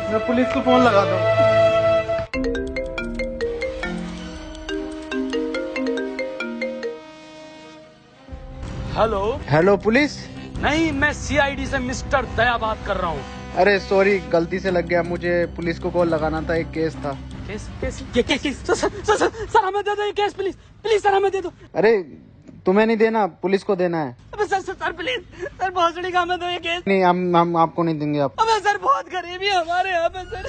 मैं पुलिस को फोन लगा दूं। हेलो। Hello police. नहीं, मैं सीआईडी से मिस्टर दया बात कर रहा हूँ। अरे सॉरी, गलती से लग गया। मुझे पुलिस को कॉल लगाना था, एक केस था। केस केस ये केस सर हमें दे दो ये केस, प्लीज प्लीज सर हमें दे दो। अरे तुम्हें नहीं देना, पुलिस को देना है। अबे सर प्लीज सर भोसड़ी का हमें दो ये केस। नहीं, हम आपको नहीं देंगे। आप अबे सर बहुत गरीबी है हमारे यहाँ पे सर।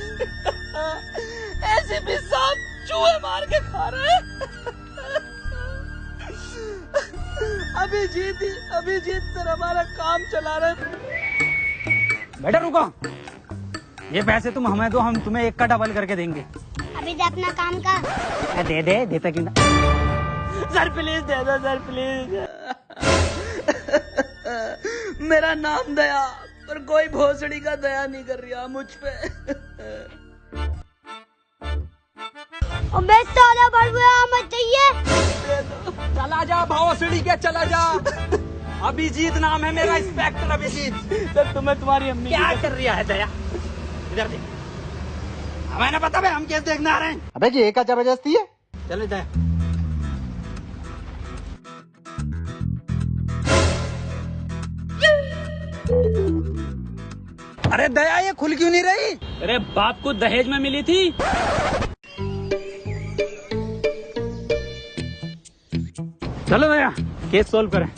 ऐसे भी साहब चूहे मार के खा रहे हैं। अभिजीत सर हमारा काम चला रहे। बेटा रुको, ये पैसे तुम हमें दो, हम तुम्हें एक का डबल करके देंगे। अभी दे अपना काम का। दे देता क्यों ना। सर प्लीज दे दो सर प्लीज। मेरा नाम दया, पर कोई भोसड़ी का दया नहीं कर रहा मुझ पे। अबे साला बड़ुआ मत चाहिए। चला जा भोसड़ी के, चला जा। अभिजीत नाम है मेरा, इंस्पेक्टर अभिजीत। सर तुम्हें तुम्हारी अम्मी क्या कर रही है दया? इधर देख, हमें ना पता भाई, हम कैसे देखने आ रहे हैं। अबे जी, एक का जबरदस्ती है। चलो दया। अरे दया ये खुल क्यों नहीं रही? अरे बाप को दहेज में मिली थी। चलो दया केस सॉल्व करें।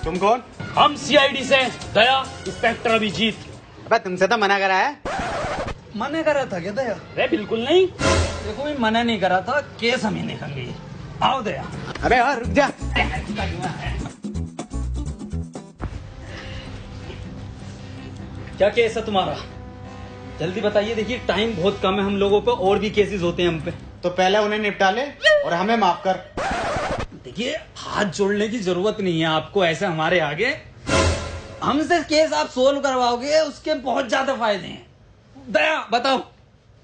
तुम कौन? हम सीआईडी से दया, इंस्पेक्टर अभिजीत। अबे तुमसे तो मना करा है। मना करा था क्या दया? अरे बिल्कुल नहीं। देखो मैं मना नहीं करा था, केस हम ही देखेंगे। आओ दया। अबे यार रुक जा। क्या केस है तुम्हारा? जल्दी बताइए, देखिए टाइम बहुत कम है हम लोगों पे, और भी केसेस होते हैं हम पे। तो पहले उन्हें निपटा ले और हमें माफ कर। देखिए हाथ जोड़ने की जरूरत नहीं है आपको ऐसे हमारे आगे। हमसे केस आप सोल्व करवाओगे, उसके बहुत ज्यादा फायदे हैं। दया बताओ,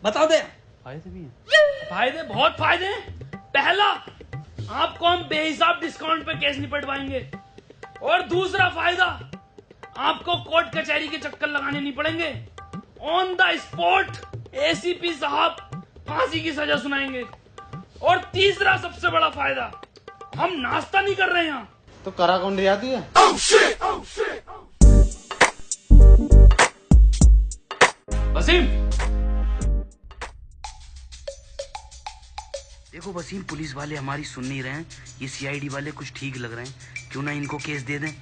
बताओ दया। फायदे भी हैं। फायदे, बहुत फायदे हैं। पहला, आपको हम बेहिसाब डिस्काउंट पे केस निपटवाएंगे। और दूसरा फायदा, आपको कोर्ट कचहरी के चक्कर लगाने नहीं पड़ेंगे। ऑन द स्पॉट एसीपी साहब फांसी की सजा सुनाएंगे। और तीसरा सबसे बड़ा फायदा, हम नाश्ता नहीं कर रहे हैं यहाँ। तो करा कौन रियाती है? वसीम, देखो वसीम, पुलिस वाले हमारी सुन नहीं रहे हैं, ये सीआईडी वाले कुछ ठीक लग रहे हैं, क्यों ना इनको केस दे दें।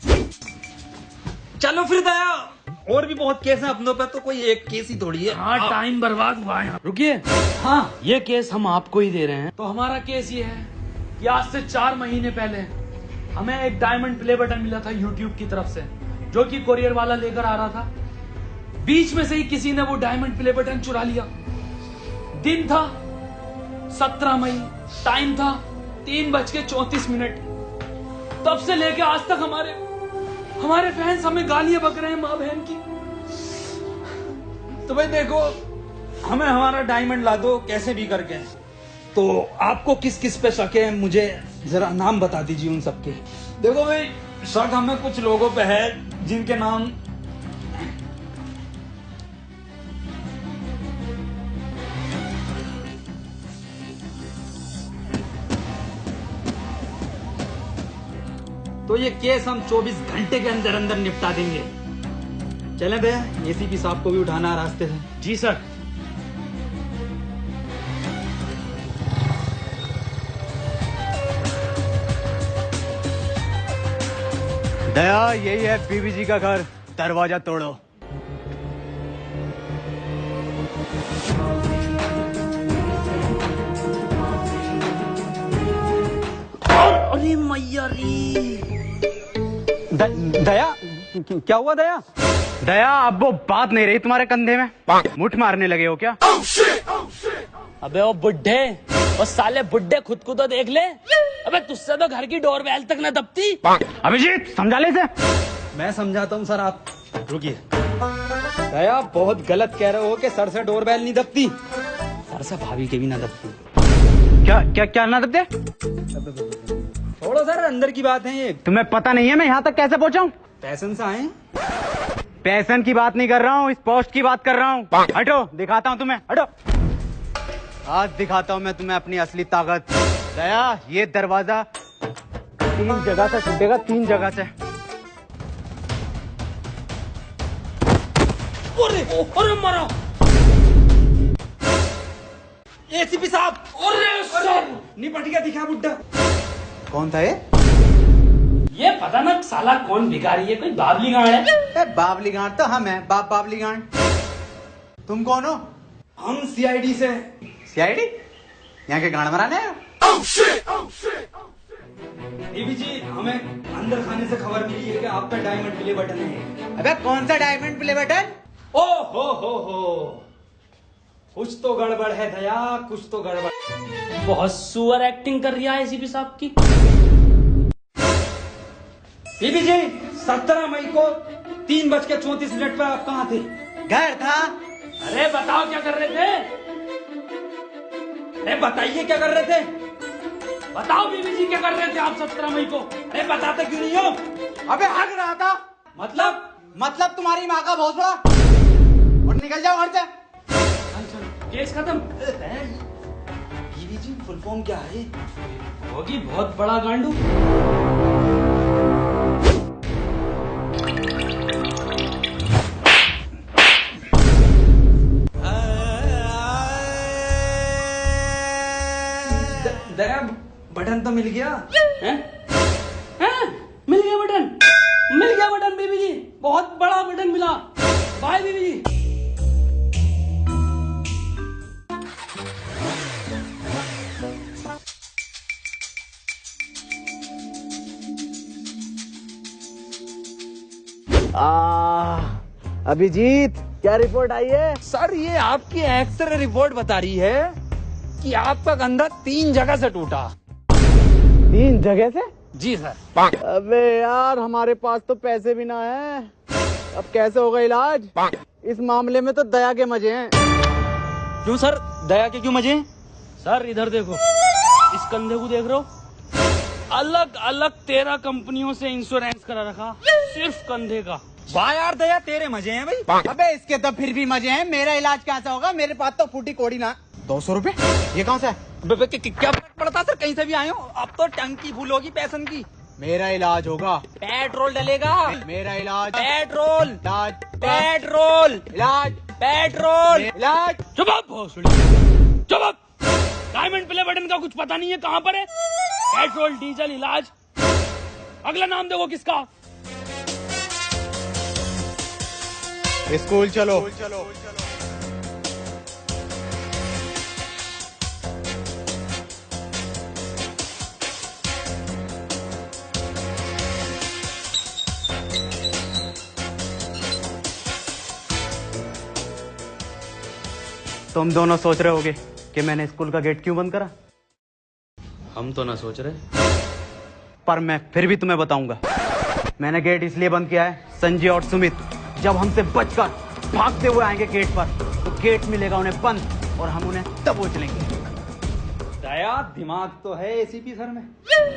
चलो फिर दया, और भी बहुत केस हैं अपनों पे, तो कोई एक केस ही थोड़ी है। हाँ टाइम बर्बाद हुआ है। रुकिए, हाँ ये केस हम आपको ही दे रहे हैं। तो हमारा केस ये है कि आज से 4 महीने पहले हमें एक डायमंड प्ले बटन मिला था यूट्यूब की तरफ से, जो कि कोरियर वाला लेकर आ रहा था। बीच में से ही किसी ने वो डायमंड प्ले बटन चुरा लिया। दिन था 17 मई, टाइम था 3:34। तब से लेके आज तक हमारे फैंस हमें गालियां बक रहे हैं माँ बहन की। तो भाई देखो, हमें हमारा डायमंड ला दो कैसे भी करके। तो आपको किस किस पे शक है, मुझे जरा नाम बता दीजिए उन सबके। देखो भाई, शक हमें कुछ लोगों पे है जिनके नाम तो ये केस हम 24 घंटे के अंदर अंदर निपटा देंगे। चलें भैया, एसीपी साहब को भी उठाना है रास्ते से। जी सर। दया, यही है बीबी जी का घर, दरवाजा तोड़ो। अरे मैया रे। दया, क्या हुआ दया? दया अब वो बात नहीं रही तुम्हारे कंधे में, मुठ मारने लगे हो क्या? अबे वो बुड्ढे, वो साले बुड्ढे खुद को तो देख ले। अबे तुझसे तो घर की डोरबेल तक न दबती। अभिजीत समझा ले इसे। मैं समझाता हूँ सर, आप रुकिए। दया बहुत गलत कह रहे हो कि सर से डोरबेल नहीं दबती, सर से भाभी के भी ना दबती। क्या क्या क्या ना दबते? छोड़ो सर, अंदर की बात है ये। तुम्हें पता नहीं है मैं यहाँ तक कैसे पहुँचा हूँ? पैशन से आए। पैसन की बात नहीं कर रहा हूँ, इस पोस्ट की बात कर रहा हूँ। हटो, दिखाता हूँ तुम्हें, हटो। आज दिखाता हूँ मैं तुम्हें अपनी असली ताकत। दया ये दरवाजा 3 जगह से टूटेगा, 3 जगह से। अरे मारा एसीपी साहब। निपट गया, दिखा बुड्ढा। कौन था ये? ये पता ना साला कौन भिखारी है, कोई बाबली गाड़ है। बाबली गांड तो हम हैं, बाबली गांड। तुम कौन हो? हम सीआईडी से। सीआईडी? यहाँ के गांड मराने आए हो? बीबी जी, हमें अंदर खाने से खबर मिली है कि आपका डायमंड प्ले बटन है। अबे कौन सा डायमंड प्ले बटन? ओ हो, कुछ तो गड़बड़ है दया, कुछ तो गड़बड़। बहुत सुअर एक्टिंग कर रही है एसीपी साहब की। बीबी जी, 17 मई को 3:34 पर आप कहाँ थे? घर था। अरे बताओ क्या कर रहे थे? अरे बताइए क्या कर रहे थे? बताओ बीबी जी क्या कर रहे थे आप 17 मई को? अरे बताते क्यों नहीं हो? अबे हग रहा था। मतलब तुम्हारी माँ का भोसड़ा। और निकल जाओ घर से। केस खत्म। बीबी जी, फुल फॉर्म क्या है? होगी बहुत बड़ा गांडू। दया बटन तो मिल गया। हैं? हैं? मिल गया बटन, मिल गया बटन बीबी जी, बहुत बड़ा बटन मिला। बाय बीबी जी। अभिजीत क्या रिपोर्ट आई है? सर ये आपकी एक्सरे रिपोर्ट बता रही है कि आपका कंधा 3 जगह से टूटा। 3 जगह से? जी सर। अबे यार हमारे पास तो पैसे भी ना है, अब कैसे होगा इलाज? इस मामले में तो दया के मजे हैं। क्यों सर, दया के क्यों मजे हैं? सर इधर देखो, इस कंधे को देख रहे हो? अलग अलग 13 कंपनियों से इंश्योरेंस करा रखा, सिर्फ कंधे का। वाह यार दया, तेरे मजे हैं भाई। अबे इसके तो फिर भी मजे हैं, मेरा इलाज कैसा होगा? मेरे पास तो फूटी कोड़ी ना। 200 रुपए? ये कहाँ से है? क्या फर्क पड़ता सर, कहीं से भी आए हो। अब तो टंकी फूल होगी पैसन की। मेरा इलाज होगा। पेट्रोल डलेगा। मेरा इलाज। पेट्रोल इलाज। पेट्रोल इलाज। पेट्रोल इलाज। चुप आप भोसड़ी, चुप आप। डायमंड प्ले बटन का कुछ पता नहीं है कहाँ पर है? पेट्रोल डीजल इलाज, अगला नाम दे वो किसका? स्कूल चलो। तुम दोनों सोच रहे होगे कि मैंने स्कूल का गेट क्यों बंद करा? हम तो ना सोच रहे, पर मैं फिर भी तुम्हें बताऊंगा। मैंने गेट इसलिए बंद किया है, संजय और सुमित जब हमसे बचकर भागते हुए आएंगे गेट पर, तो गेट मिलेगा उन्हें बंद और हम उन्हें दबोच लेंगे। दया दिमाग तो है एसीपी सर में।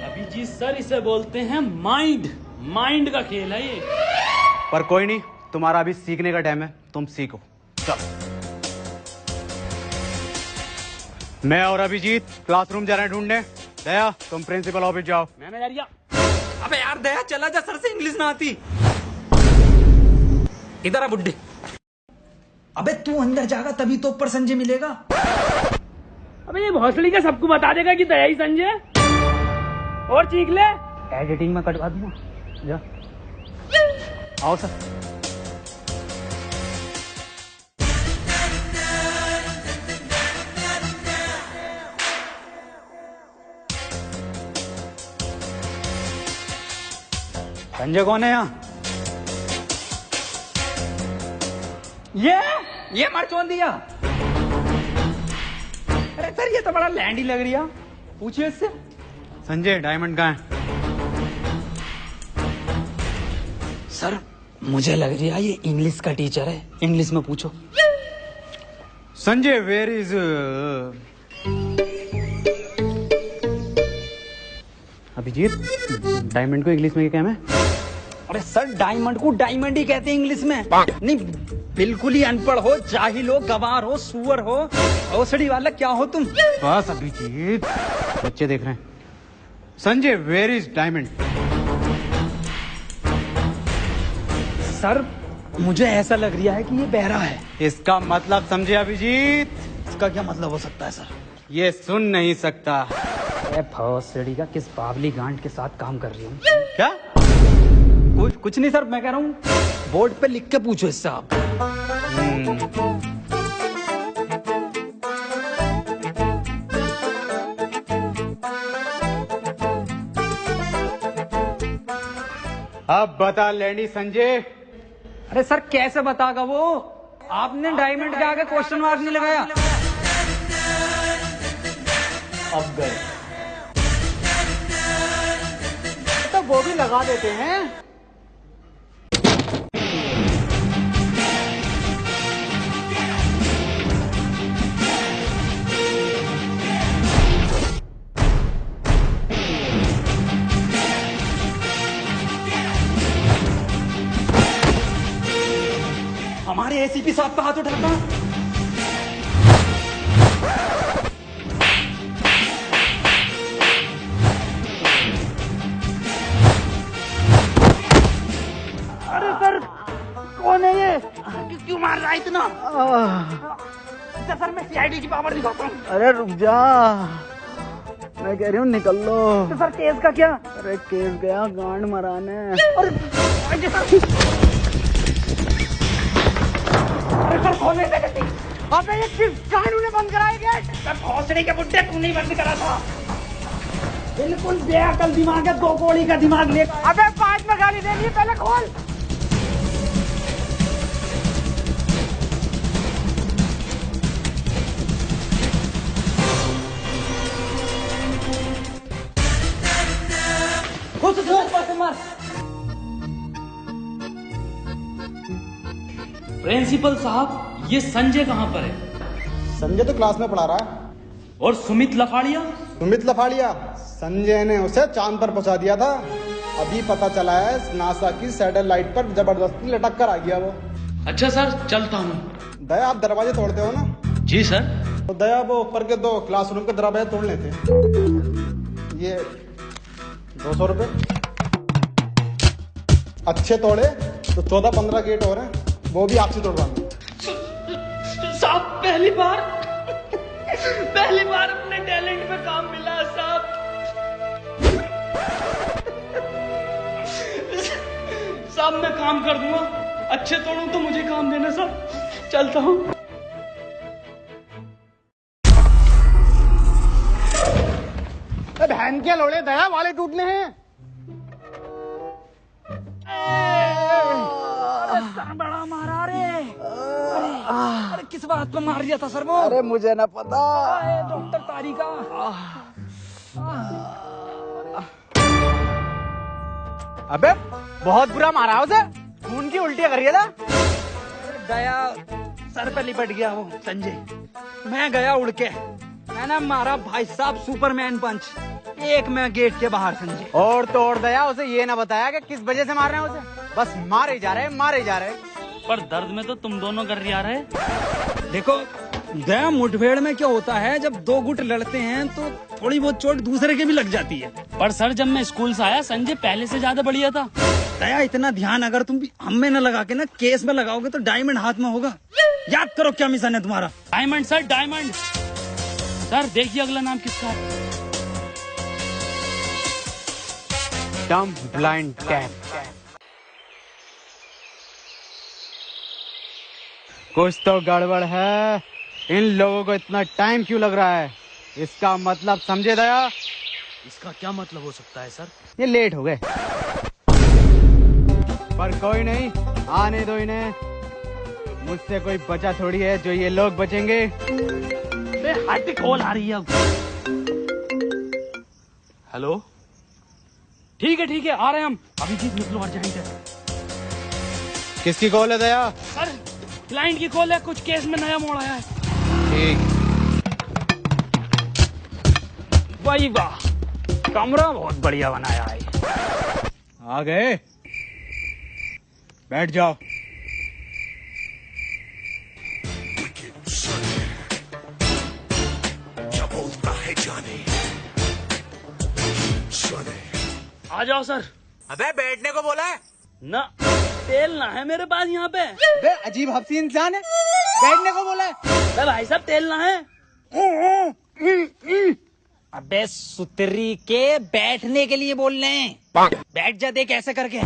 अभिजीत सर इसे बोलते हैं माइंड, माइंड का खेल है ये। पर कोई नहीं, तुम्हारा अभी सीखने का टाइम है, तुम सीखो। चलो मैं और अभिजीत क्लासरूम जा रहे हैं ढूंढने। दया तुम प्रिंसिपल ऑफिस जाओ। मैनेजरिया। अबे यार दया चला जा, सर से इंग्लिश ना आती। इधर आ बुड्ढे। अबे तू अंदर जाएगा तभी तो ऊपर संजय मिलेगा। अबे ये भोसड़ी का सबको बता देगा कि दया ही संजय। और चीख ले, एडिटिंग में कटवा दूंगा। जा आओ सर। संजय कौन है यहाँ? ये मरचोन दिया। अरे सर ये तो बड़ा लैंडी लग रही है, पूछिए इससे। संजय डायमंड कहाँ है? सर मुझे लग रही है ये इंग्लिश का टीचर है, इंग्लिश में पूछो। Sanjay where is Abhijit, diamond को इंग्लिश में क्या है? अरे सर डायमंड को डायमंड ही कहते हैं इंग्लिश में। नहीं बिल्कुल ही अनपढ़ हो, जाहिल हो, गवार हो, सुअर हो, औसड़ी वाला क्या हो तुम? बस अभिजीत, बच्चे देख रहे हैं। Sanjay where is diamond? Sir मुझे ऐसा लग रहा है कि ये बहरा है। इसका मतलब समझे अभिजीत? इसका क्या मतलब हो सकता है सर? ये सुन नहीं सकता। भौसड़ी का किस बावली गांड के साथ काम कर रही हूँ? क्या? कुछ नहीं सर, मैं कह रहा हूँ बोर्ड पे लिख के पूछो इससे आप। अब बता लैंडी संजय। अरे सर कैसे बतागा वो? आपने डायमंड के आगे क्वेश्चन मार्क नहीं लगाया। अब गए तो वो भी लगा देते हैं। हमारे एसीपी साहब का हाथ उठाता। अरे सर कौन है ये? क्यों मार रहा है इतना? सर मैं सीआईडी की पावर दिखाता हूँ। अरे रुक जा, मैं कह रही हूँ निकल लो। तो सर केस का क्या? अरे केस गया गांड मराने। अरे सर खोलने से गलती। अबे ये किस कानून ने बंद कराया गेट? सर भौसड़ी के बुड्ढे तू नहीं बंद करा था। बिल्कुल बेअकल दिमाग है, 2 कौड़ी का दिमाग ले। अबे 5 में गाली देनी है, पहले खोल। प्रिंसिपल साहब, ये संजय कहाँ पर है? संजय तो क्लास में पढ़ा रहा है। और सुमित लफाड़िया? सुमित लफाड़िया, संजय ने उसे चांद पर पहुंचा दिया था। अभी पता चला है नासा की सैटेलाइट पर जबरदस्ती लटक कर आ गया वो। अच्छा सर, चलता हूँ। दया आप दरवाजे तोड़ते हो ना? जी सर। तो दया वो ऊपर के 2 क्लासरूम के दरवाजे तोड़ लेते। ये 200 रुपए अच्छे तोड़े तो 14-15 गेट और हैं, वो भी आपसे तोड़वाएंगे। साहब पहली बार अपने टैलेंट पे काम मिला साहब। साहब मैं काम कर दूंगा, अच्छे तोड़ूं तो मुझे काम देना साहब। चलता हूँ। बहन के लोड़े दया वाले टूटने हैं। बड़ा मारा रे। अरे किस बात पे मार दिया था सर वो? अरे मुझे ना पता। डॉक्टर तारिका। अबे बहुत बुरा मारा है उसे, खून की उल्टियां कर रही था। दया सर पे लिपट गया वो संजय। मैं गया उड़ के, मैंने मारा भाई साहब सुपरमैन पंच, एक मैं गेट के बाहर संजय। और तो और दया उसे ये ना बताया कि किस वजह से मार रहे हैं उसे, बस मारे जा रहे हैं, मारे जा रहे हैं। पर दर्द में तो तुम दोनों कर रहे। देखो दया, मुठभेड़ में क्या होता है, जब 2 गुट लड़ते हैं तो थोड़ी बहुत चोट दूसरे के भी लग जाती है। पर सर जब मैं स्कूल से आया, संजय पहले से ज्यादा बढ़िया था। दया इतना ध्यान अगर तुम भी हम में न लगा के ना केस में लगाओगे तो डायमंड हाथ में होगा। याद करो क्या मिशन है तुम्हारा। Diamond sir, diamond. सर देखिए अगला नाम किसका है। डम ब्लाइंड कैट। कुछ तो गड़बड़ है, इन लोगों को इतना टाइम क्यों लग रहा है? इसका मतलब समझे दया? इसका क्या मतलब हो सकता है सर? ये लेट हो गए, पर कोई नहीं, आने दो इन्हें। मुझसे कोई बचा थोड़ी है जो ये लोग बचेंगे। बे हट, कॉल आ रही है अब। हेलो, ठीक है आ रहे हैं हम। अभिजीत मित्तल अर्जेंट है। किसकी कॉल है दया? सर क्लाइंट की कॉल है, कुछ केस में नया मोड़ आया है। ठीक। वाह वाह, कमरा बहुत बढ़िया बनाया है। आ गए, बैठ जाओ। आ जाओ सर। अबे बैठने को बोला है ना, तेल ना है मेरे पास यहाँ पे। बे अजीब हफ्सी इंसान है, बैठने को बोला है। अबे भाई साहब तेल ना है। अबे सुतरी के बैठने के लिए बोल रहे हैं। बैठ जा, देख ऐसे करके।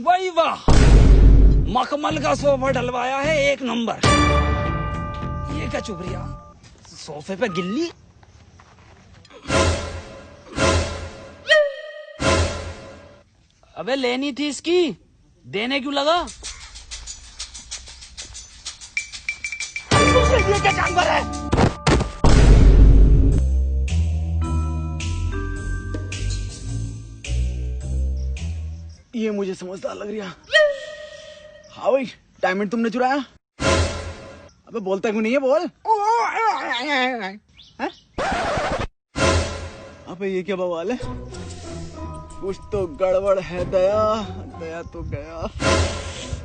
वही वाह, मखमल का सोफा डलवाया है, एक नंबर। ये क्या चुप रही, सोफे पे गिल्ली। अबे लेनी थी इसकी, देने क्यों लगा? ये क्या जानवर है? ये मुझे समझदार लग रहा। हाँ भाई, डायमंड तुमने चुराया? अबे बोलता क्यों नहीं है, बोल। हैं? अबे ये क्या बवाल है? कुछ तो गड़बड़ है दया, दया तो गया।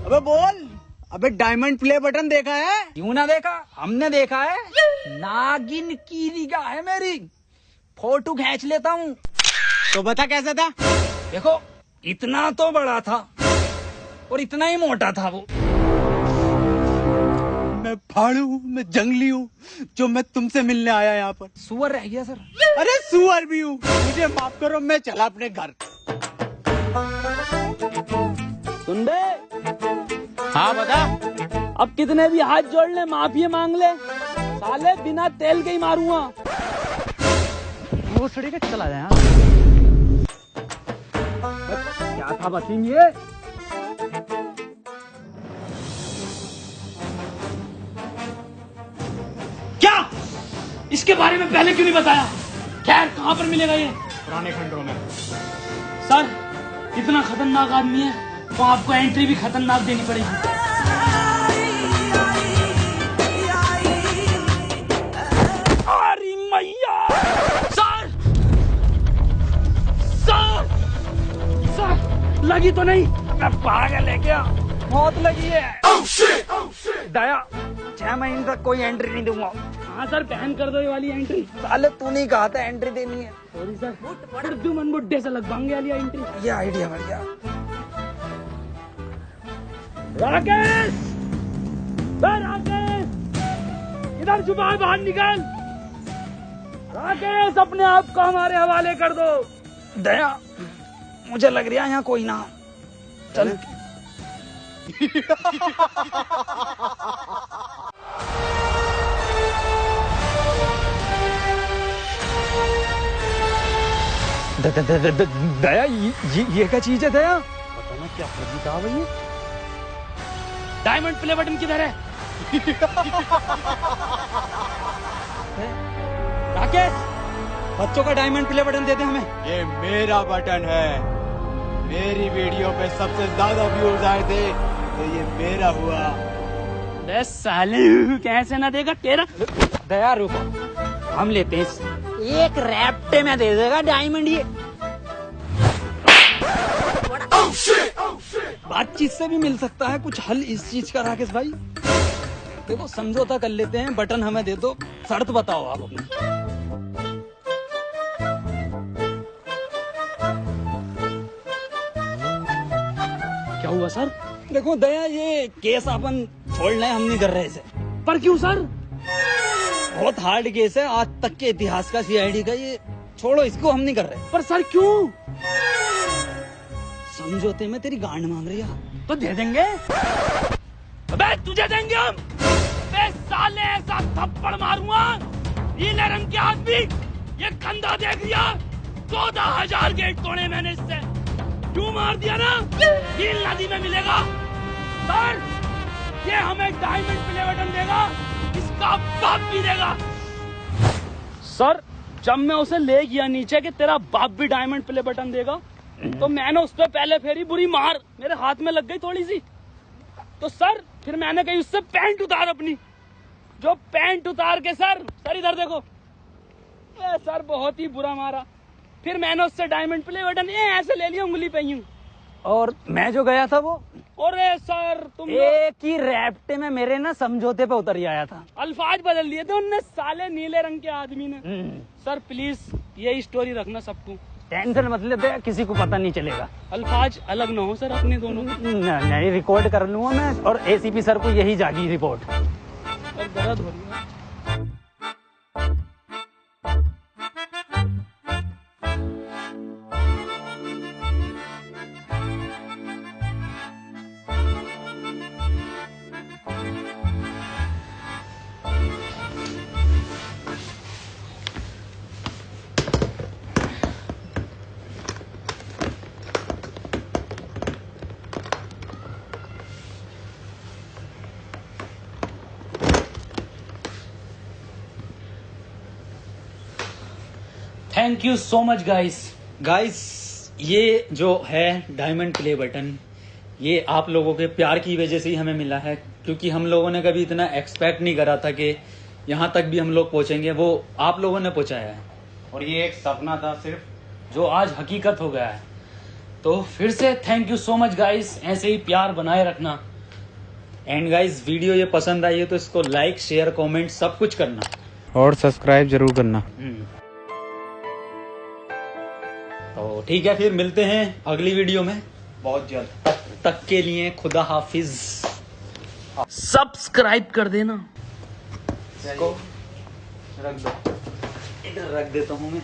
अबे बोल। अबे डायमंड प्ले बटन देखा है? क्यों ना देखा, हमने देखा है। नागिन की निगाह है मेरी, फोटो खींच लेता हूँ। तो बता कैसा था? देखो, इतना तो बड़ा था और इतना ही मोटा था वो। मैं फाड़ू हूँ, मैं जंगली हूँ, जो मैं तुमसे मिलने आया यहाँ पर। सुअर रह गया सर। अरे सुअर भी हूँ, मुझे माफ करो, मैं चला अपने घर। सुन बे, हाँ बता। अब कितने भी हाथ जोड़ ले, माफी मांग ले, साले बिना तेल के ही मारूंगा। वो सड़ी के चला जाए। क्या था वसीम ये? क्या? इसके बारे में पहले क्यों नहीं बताया? खैर, कहाँ पर मिलेगा ये? पुराने खंडरों में। सर, इतना खतरनाक आदमी है तो आपको एंट्री भी खतरनाक देनी पड़ेगी। अरे मैया! सर! सर! सर! लगी तो नहीं? मैं पागल है क्या? मौत लगी है। दया, 6 महीने तक कोई एंट्री नहीं दूंगा। हाँ सर, बैन कर दो ये वाली एंट्री। साले तू नहीं कहा था एंट्री देनी है। सॉरी सर, उर्दू मन बुड्ढे से लगवाएंगे वाली एंट्री। ये आइडिया बढ़िया। राकेश! राकेश! इधर छुपा है, बाहर निकल। राकेश, अपने आप को हमारे हवाले कर दो। दया, मुझे लग रहा है यहाँ कोई ना। चल। दया, ये क्या चीज है दया? पता ना क्या फर्जी कहा भाई। डायमंड प्ले बटन किधर है? राकेश, बच्चों का डायमंड प्ले बटन दे दे हमें। ये मेरा बटन है। मेरी वीडियो पे सबसे ज्यादा व्यूज आए थे तो ये मेरा हुआ। बे साले, कैसे ना देगा तेरा? दया रुको, हम लेते हैं। एक रैप्टे में दे देगा डायमंड ये। बातचीत से भी मिल सकता है कुछ हल इस चीज का। राकेश भाई देखो, समझौता कर लेते हैं, बटन हमें दे दो, शर्त बताओ आप अपनी। क्या हुआ सर? देखो दया, ये केस अपन छोड़ रहे हैं, हम नहीं कर रहे इसे। पर क्यों सर? बहुत हार्ड केस है, आज तक के इतिहास का, सीआईडी का। ये छोड़ो, इसको हम नहीं कर रहे। पर सर क्यों? समझौते में तेरी गांड मांग रही है तो दे देंगे। अबे तुझे देंगे हम। अबे साले, ऐसा थप्पड़ मारूंगा, नीले रंग के आदमी, ये कंधा देख लिया, 14,000 गेट तोड़े मैंने इससे। क्यों मार दिया ना, नील नदी में मिलेगा। सर ये हमें डायमंड प्ले बटन देगा, इसका बाप भी देगा। सर जब मैं उसे ले गया नीचे कि तेरा बाप भी डायमंड प्ले बटन देगा, तो मैंने उस पर पहले फेरी बुरी मार मेरे हाथ में लग गई थोड़ी सी। तो सर फिर मैंने कही उससे पैंट उतार अपनी, जो पैंट उतार के सर इधर देखो, सर बहुत ही बुरा मारा। फिर मैंने उससे डायमंड प्ले बटन ऐसे ले लिया उंगली पे यूं। और मैं जो गया था वो अरे सर तुम एक ही रैप्टे में मेरे ना समझौते पे उतर ही आया था। अल्फाज बदल दिए थे उनने, साले नीले रंग के आदमी ने। सर प्लीज यही स्टोरी रखना सबको, टेंशन मत लेते, किसी को पता नहीं चलेगा। अल्फाज अलग ना हो सर अपने दोनों। नहीं रिकॉर्ड कर लूंगा मैं, और एसीपी सर को यही जागी रिपोर्ट। सर दर्द हो रही है। Thank you so much guys, ये जो है डायमंड प्ले बटन, ये आप लोगों के प्यार की वजह से ही हमें मिला है, क्योंकि हम लोगों ने कभी इतना एक्सपेक्ट नहीं करा था कि यहाँ तक भी हम लोग पहुंचेंगे। वो आप लोगों ने पहुंचाया है, और ये एक सपना था सिर्फ, जो आज हकीकत हो गया है। तो फिर से thank you so much guys, ऐसे ही प्यार बनाए रखना। एंड गाइस वीडियो ये पसंद आई है तो इसको लाइक शेयर कमेंट सब कुछ करना, और सब्सक्राइब जरूर करना। तो ठीक है, फिर मिलते हैं अगली वीडियो में बहुत जल्द। तक के लिए खुदा हाफिज। सब्सक्राइब कर देना। इसको रख दो, इधर रख देता हूँ मैं।